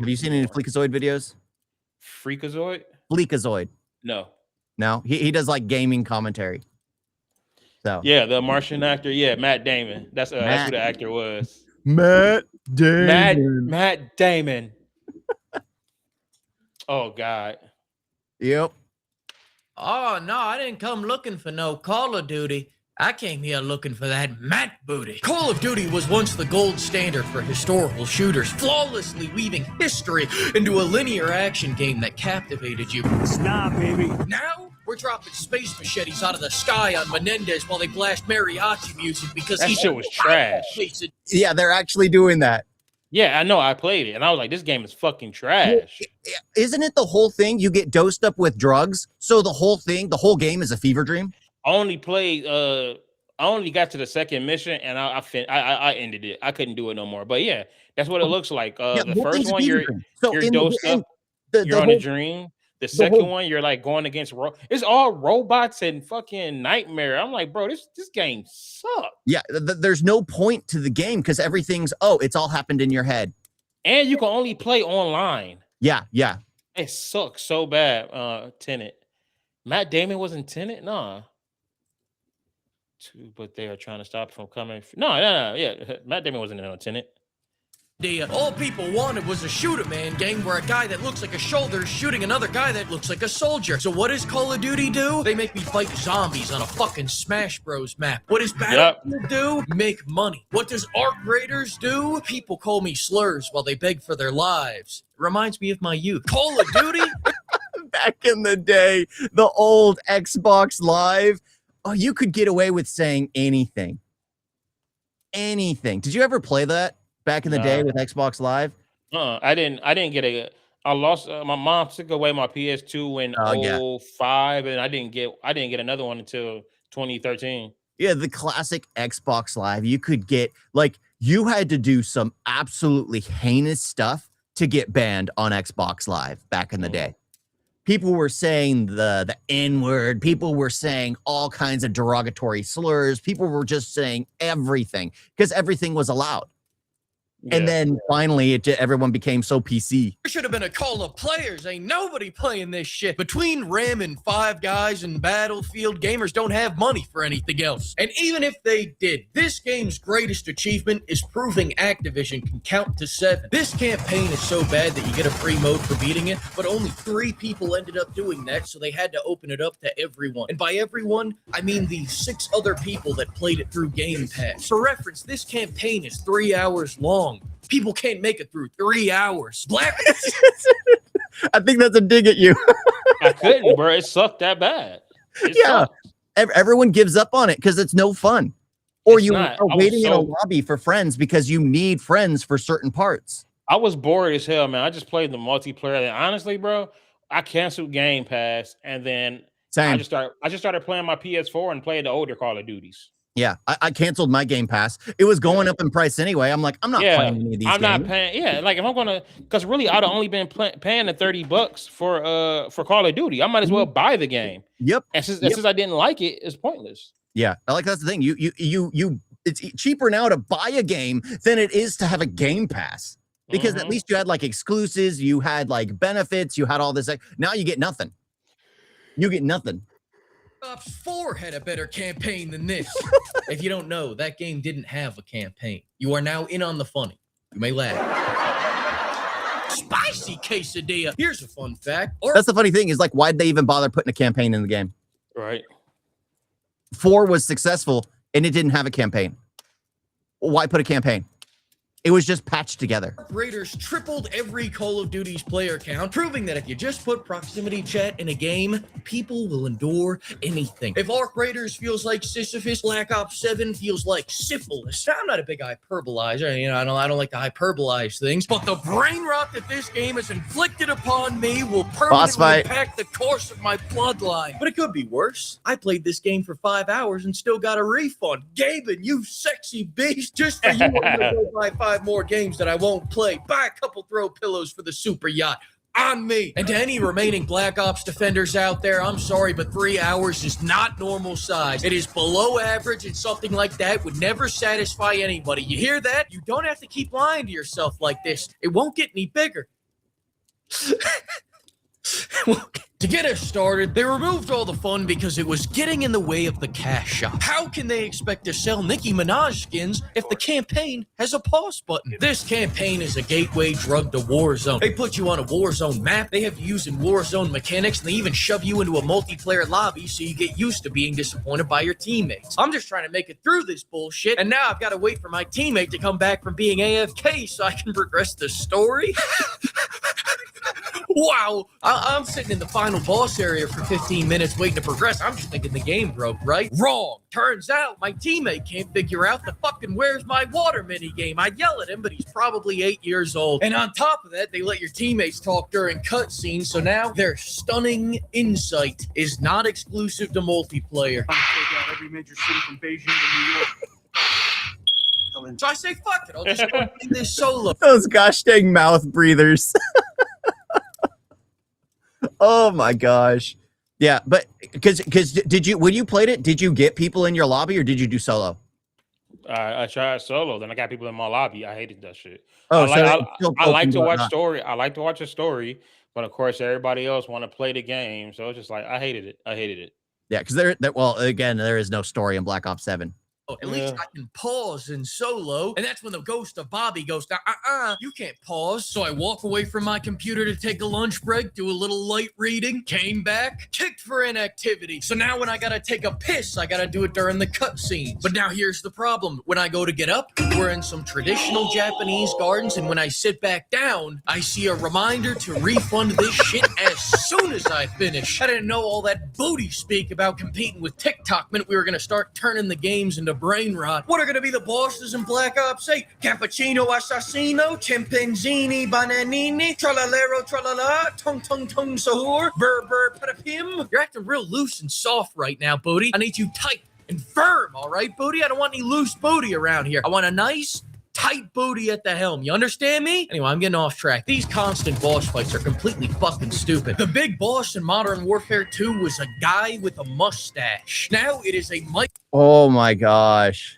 Have you seen any Fleekazoid videos? Freakazoid? Fleekazoid. No. No, he does like gaming commentary. So yeah, the Martian actor. Yeah, Matt Damon. That's who the actor was. Matt Damon. Matt Damon. Oh God. Yep. Oh no, I didn't come looking for no Call of Duty. I came here looking for that Matt booty. Call of Duty was once the gold standard for historical shooters, flawlessly weaving history into a linear action game that captivated you. Nah, baby. Now, we're dropping space machetes out of the sky on Menendez while they blast mariachi music because that shit was trash. Yeah, they're actually doing that. Yeah, I know. I played it, and I was like, this game is fucking trash. Isn't it the whole thing? You get dosed up with drugs, so the whole game is a fever dream? I only played. I only got to the second mission, and I ended it. I couldn't do it no more. But yeah, that's what it looks like. The first one, you're dosed up. You're on a dream. The second one, you're like going against it's all robots and fucking nightmare. I'm like, bro, this game sucks. Yeah, there's no point to the game because everything's it's all happened in your head. And you can only play online. Yeah. It sucks so bad. Tenet. Matt Damon was in Tenet? Nah. But they are trying to stop from coming. No. Yeah, Matt Damon wasn't in Tenet. All people wanted was a shoot-a-man game where a guy that looks like a shoulder is shooting another guy that looks like a soldier. So what does Call of Duty do? They make me fight zombies on a fucking Smash Bros map. What does Battlefield do? Make money. What does Arc Raiders do? People call me slurs while they beg for their lives. It reminds me of my youth. Call of Duty? Back in the day, the old Xbox Live, you could get away with saying anything. Anything. Did you ever play that back in the day with Xbox Live? I didn't get I lost my mom took away my PS2 in 05, and I didn't get another one until 2013. Yeah, the classic Xbox Live. You could get you had to do some absolutely heinous stuff to get banned on Xbox Live back in the day. People were saying the N-word. People were saying all kinds of derogatory slurs. People were just saying everything because everything was allowed. Yeah. And then finally, everyone became so PC. There should have been a call of players. Ain't nobody playing this shit. Between ramming Five Guys and Battlefield, gamers don't have money for anything else. And even if they did, this game's greatest achievement is proving Activision can count to 7. This campaign is so bad that you get a free mode for beating it, but only 3 people ended up doing that, so they had to open it up to everyone. And by everyone, I mean the 6 other people that played it through Game Pass. For reference, this campaign is 3 hours long. People can't make it through 3 hours. I think that's a dig at you. I couldn't, bro. It sucked that bad. Everyone gives up on it because it's no fun. Or you are waiting in a lobby for friends because you need friends for certain parts. I was bored as hell, man. I just played the multiplayer. And honestly, bro, I canceled Game Pass, and then I just started playing my PS4 and playing the older Call of Duties. Yeah, I canceled my Game Pass. It was going up in price anyway. I'm like, I'm not playing any of these games. I'm not paying. Yeah, like if I'm gonna, because really, I'd only been paying the $30 for Call of Duty. I might as well buy the game. Yep. And since I didn't like it, it's pointless. Yeah, that's the thing. It's cheaper now to buy a game than it is to have a Game Pass because at least you had like exclusives, you had like benefits, you had all this. Now you get nothing. You get nothing. Ops 4 had a better campaign than this. If you don't know, that game didn't have a campaign. You are now in on the funny. You may laugh. Spicy quesadilla. Here's a fun fact. That's the funny thing is why'd they even bother putting a campaign in the game? Right. 4 was successful and it didn't have a campaign. Why put a campaign? It was just patched together. Raiders tripled every Call of Duty's player count, proving that if you just put proximity chat in a game, people will endure anything. If Arc Raiders feels like Sisyphus, Black Ops 7 feels like syphilis. Now, I'm not a big hyperbolizer. I don't like to hyperbolize things, but the brain rot that this game has inflicted upon me will permanently impact the course of my bloodline. But it could be worse. I played this game for 5 hours and still got a refund. Gaben, you sexy beast, just for you, I'm gonna go buy 5 more games that I won't play. Buy a couple throw pillows for the super yacht. On me. And to any remaining Black Ops defenders out there, I'm sorry, but 3 hours is not normal size. It is below average, and something like that would never satisfy anybody. You hear that? You don't have to keep lying to yourself like this. It won't get any bigger. To get us started, they removed all the fun because it was getting in the way of the cash shop. How can they expect to sell Nicki Minaj skins if the campaign has a pause button? This campaign is a gateway drug to Warzone. They put you on a Warzone map, they have you using Warzone mechanics, and they even shove you into a multiplayer lobby so you get used to being disappointed by your teammates. I'm just trying to make it through this bullshit, and now I've got to wait for my teammate to come back from being AFK so I can progress the story? Wow, I'm sitting in the final boss area for 15 minutes waiting to progress. I'm just thinking the game broke, right? Wrong. Turns out my teammate can't figure out the fucking where's my water mini game. I yell at him, but he's probably 8 years old. And on top of that, they let your teammates talk during cutscenes, so now their stunning insight is not exclusive to multiplayer. Take out every major city from Beijing to New York. So I say, fuck it, I'll just go play this solo. Those gosh dang mouth breathers. Oh my gosh. Yeah, but because did you, when you played it, did you get people in your lobby or did you do solo? I tried solo, then I got people in my lobby. I hated that shit. Oh, I like to watch story. I like to watch a story, but of course everybody else want to play the game. So it's just like I hated it. Yeah, because well, again, there is no story in Black Ops 7. At least I can pause in solo. And that's when the ghost of Bobby goes, you can't pause. So I walk away from my computer to take a lunch break, do a little light reading, came back, kicked for inactivity. So now when I gotta take a piss, I gotta do it during the cutscenes. But now here's the problem. When I go to get up, we're in some traditional Japanese gardens. And when I sit back down, I see a reminder to refund this shit as soon as I finish. I didn't know all that booty speak about competing with TikTok meant we were gonna start turning the games into brain rot. What are going to be the bosses in Black Ops 8? Cappuccino Assassino, Chimpanzini Bananini, Tralalero Tralala, Tung Tung Tung Sahur, Burr Burr Patapim. You're acting real loose and soft right now, Booty. I need you tight and firm, all right, Booty? I don't want any loose booty around here. I want a nice, tight booty at the helm. You understand me? Anyway, I'm getting off track. These constant boss fights are completely fucking stupid. The big boss in Modern Warfare 2 was a guy with a mustache. Now it is a mic. Oh my gosh.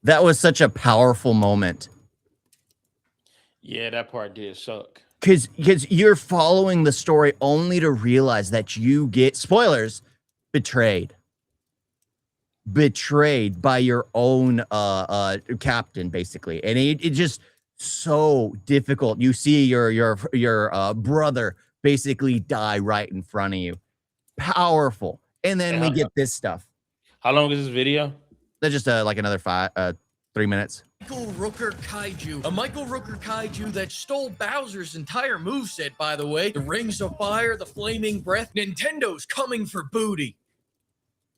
That was such a powerful moment. Yeah, that part did suck. Because you're following the story only to realize that you get, spoilers, betrayed by your own captain, basically. And it just so difficult. You see your brother basically die right in front of you. Powerful. And then we get this stuff. How long is this video? They're just like another 3 minutes. Michael Rooker Kaiju. A Michael Rooker Kaiju that stole Bowser's entire moveset, by the way. The Rings of Fire, the Flaming Breath. Nintendo's coming for booty.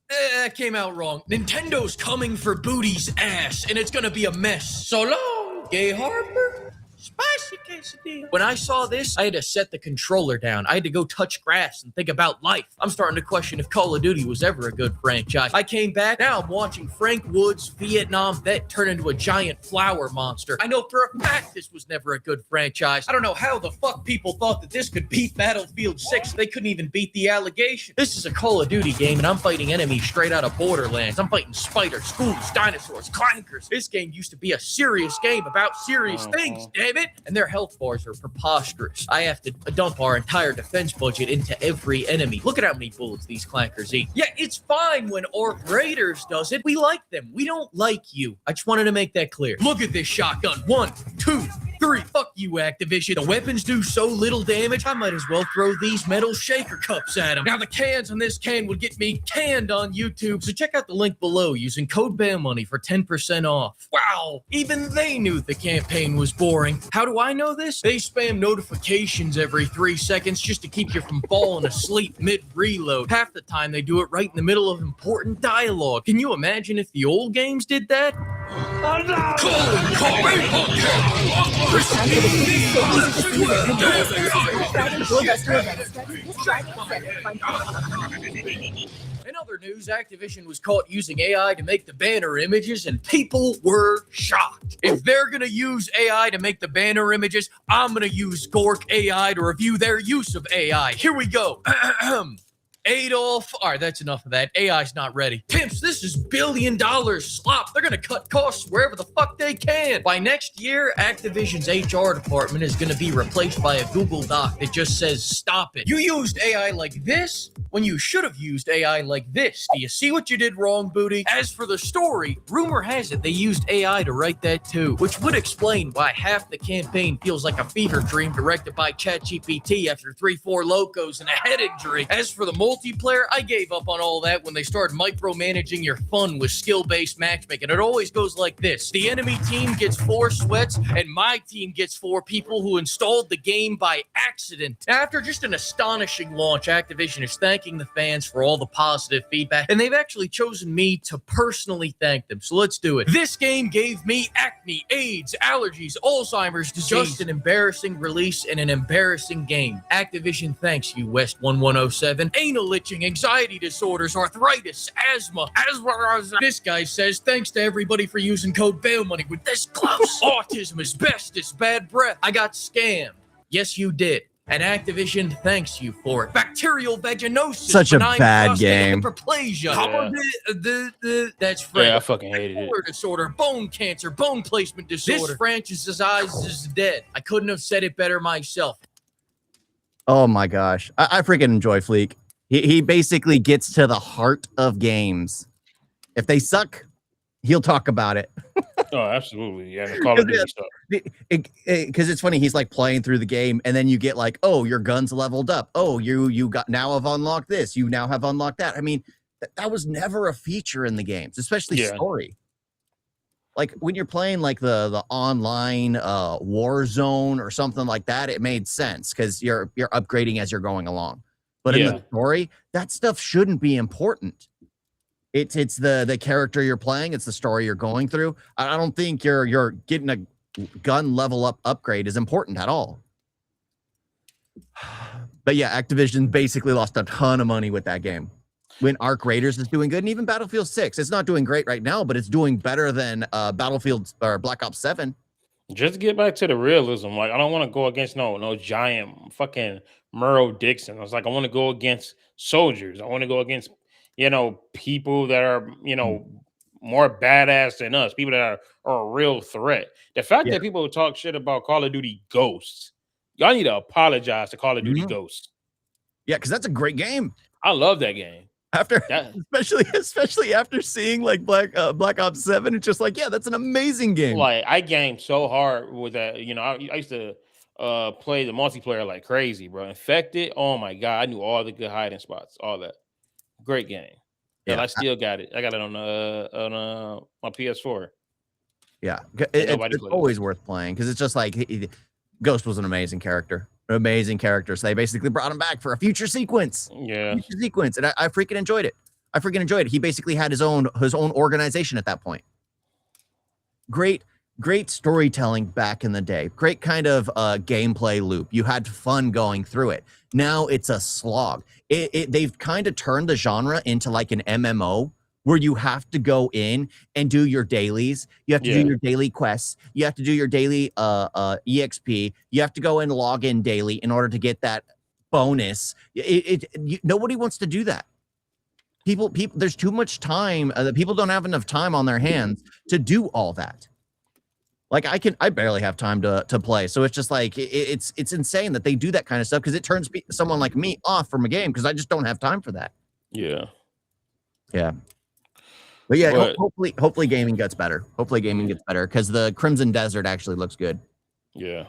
That came out wrong. Nintendo's coming for Booty's ass, and it's gonna be a mess. So long, Gay Harbor. Spicy quesadilla. When I saw this, I had to set the controller down. I had to go touch grass and think about life. I'm starting to question if Call of Duty was ever a good franchise. I came back. Now I'm watching Frank Woods, Vietnam vet, turn into a giant flower monster. I know for a fact this was never a good franchise. I don't know how the fuck people thought that this could beat Battlefield 6. They couldn't even beat the allegation. This is a Call of Duty game, and I'm fighting enemies straight out of Borderlands. I'm fighting spiders, ghouls, dinosaurs, clankers. This game used to be a serious game about serious things, damn it. And their health bars are preposterous. I have to dump our entire defense budget into every enemy. Look at how many bullets these clankers eat. Yeah, it's fine when Orc Raiders does it. We like them. We don't like you. I just wanted to make that clear. Look at this shotgun. 1, 2, 3. Fuck you, Activision. The weapons do so little damage, I might as well throw these metal shaker cups at them. Now, the cans on this can would get me canned on YouTube, so check out the link below using code BAMMONEY for 10% off. Wow, even they knew the campaign was boring. How do I know this? They spam notifications every 3 seconds just to keep you from falling asleep mid-reload. Half the time, they do it right in the middle of important dialogue. Can you imagine if the old games did that? In other news, Activision was caught using AI to make the banner images, and people were shocked. If they're gonna use AI to make the banner images, I'm gonna use Gork AI to review their use of AI. Here we go. Adolf. All right, that's enough of that. AI's not ready. Pimps, this is $1 billion slop. They're gonna cut costs wherever the fuck they can. By next year, Activision's HR department is gonna be replaced by a Google Doc that just says, stop it. You used AI like this when you should have used AI like this. Do you see what you did wrong, Booty? As for the story, rumor has it they used AI to write that too, which would explain why half the campaign feels like a fever dream directed by ChatGPT after 3-4 locos and a head injury. As for the multiplayer, I gave up on all that when they started micromanaging your fun with skill-based matchmaking. It always goes like this. The enemy team gets 4 sweats, and my team gets 4 people who installed the game by accident. After just an astonishing launch, Activision is thanking the fans for all the positive feedback, and they've actually chosen me to personally thank them. So let's do it. This game gave me acne, AIDS, allergies, Alzheimer's disease. Just an embarrassing release and an embarrassing game. Activision thanks you, West 1107. Anal itching, anxiety disorders, arthritis, asthma. This guy says, thanks to everybody for using code bail money with this close. Autism, asbestos, bad breath. I got scammed. Yes, you did. And Activision thanks you for it. Bacterial vaginosis. Such a bad game. Hyperplasia. Yeah. That's right. Yeah, I fucking hated it. Disorder, bone cancer, bone placement disorder. This franchise's eyes is dead. I couldn't have said it better myself. Oh my gosh. I freaking enjoy Fleek. He basically gets to the heart of games. If they suck, he'll talk about it. Oh, absolutely. Yeah, the Call of Duty stuff. Because it's funny, he's like playing through the game, and then you get like, oh, your gun's leveled up. Oh, you got now have unlocked this. You now have unlocked that. I mean, that was never a feature in the games, especially story. Like when you're playing like the online Warzone or something like that, it made sense because you're upgrading as you're going along. But in the story, that stuff shouldn't be important. It's the character you're playing, it's the story you're going through. I don't think you're getting a gun level up upgrade is important at all. But yeah, Activision basically lost a ton of money with that game. When Arc Raiders is doing good, and even Battlefield 6, it's not doing great right now, but it's doing better than Battlefield or Black Ops 7. Just get back to the realism. Like, I don't want to go against no giant fucking Merle Dixon. I was like, I want to go against soldiers. I want to go against, people that are, more badass than us, people that are a real threat. The fact that people talk shit about Call of Duty Ghosts, y'all need to apologize to Call of Duty Ghosts. Yeah, because that's a great game. I love that game. Especially after seeing like Black Ops 7, it's just like, yeah, that's an amazing game. Like, I gamed so hard with that. I used to play the multiplayer like crazy, bro. Infected, oh my god, I knew all the good hiding spots, all that. Great game. And I still got it. I got it on my PS4. Yeah, it's always worth playing because it's just like Ghost was an amazing character. So they basically brought him back for a future sequence. Yeah, future sequence, and I freaking enjoyed it. He basically had his own organization at that point. Great storytelling back in the day. Great kind of gameplay loop. You had fun going through it. Now it's a slog. They've kind of turned the genre into like an MMO where you have to go in and do your dailies. You have to do your daily quests. You have to do your daily EXP. You have to go and log in daily in order to get that bonus. Nobody wants to do that. People, there's too much time. People don't have enough time on their hands to do all that. Like I barely have time to play. So it's just like, it's insane that they do that kind of stuff because it turns someone like me off from a game because I just don't have time for that. Yeah. Yeah. But yeah, hopefully gaming gets better. Hopefully gaming gets better because the Crimson Desert actually looks good. Yeah.